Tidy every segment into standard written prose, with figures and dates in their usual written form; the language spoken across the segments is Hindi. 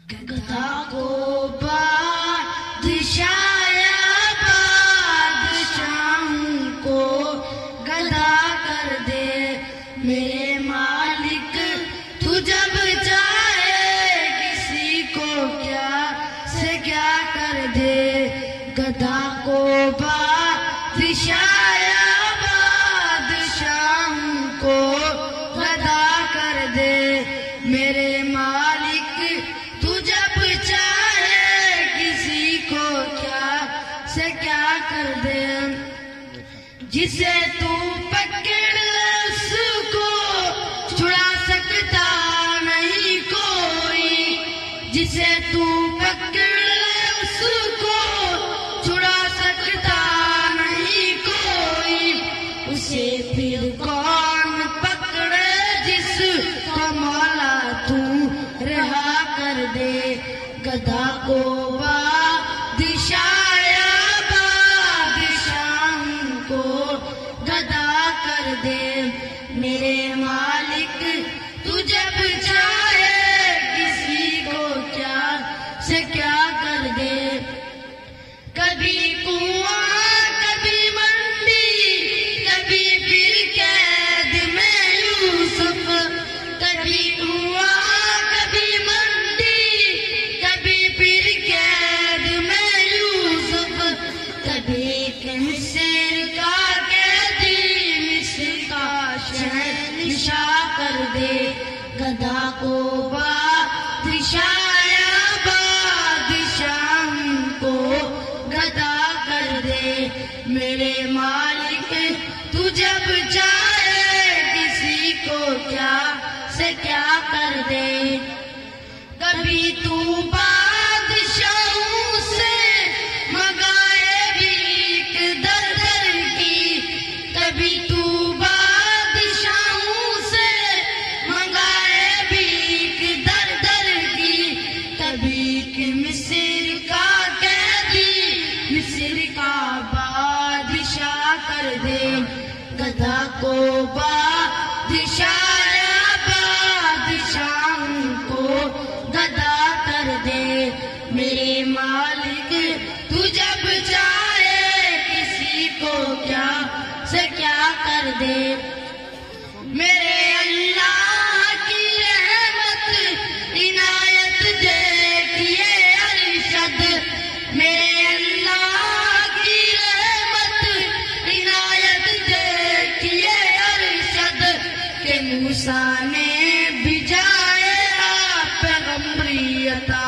गधा को बादशाया बादशाहों को गधा कर दे मेरे मालिक। तू जब चाहे किसी को क्या से क्या कर दे। गधा को बादशाया बादशाहों को गधा कर दे मेरे मालिक। तू जब चाहे किसी को क्या से क्या कर दे। जिसे तू पकड़ उसको छुड़ा सकता नहीं कोई। जिसे तू पकड़ उसको छुड़ा सकता नहीं कोई। उसे फिर कौन पकड़े जिसको मौला तू रहा कर दे। गधा को बादशाया बादशाहों को गधा कर दे मेरे मालिक। तू जब चाहे किसी को क्या से क्या कर दे। कभी कुआं कभी मंडी कभी फिर कैद में यूसुफ। कभी कुआं कभी मंडी कभी फिर कैद में यूसुफ। कभी मिस्र का कैदी मिस्र का शहंशाह कर दे। गधा को बादशाया बादशाहों को गधा कर दे मेरे मालिक। तू जब चाहे किसी को क्या से क्या कर दे। कभी तू बादशाहों से मंगाए भीख दर दर की। कभी तू बादशाहों से मंगाए भीख दर दर की। कभी कि मिस्र का कैदी मिस्र का बादशाह कर दे। गधा को बादशाया बादशाहों को गधा कर दे मेरे मालिक। तू जब चाहे किसी को क्या से क्या कर दे। मेरे अल्लाह की रहमत इनायत देखिए अरशद। मेरे अल्लाह की रहमत इनायत देखिए अरशद। के मूसा ने भिजाए पैगंबरी अता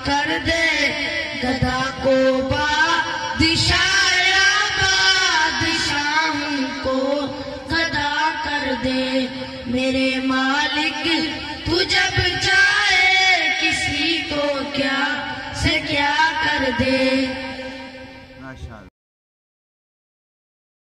कर दे। गधा को बादशाया बादशाहों को गधा कर दे मेरे मालिक। तू जब चाहे किसी को क्या से क्या कर दे।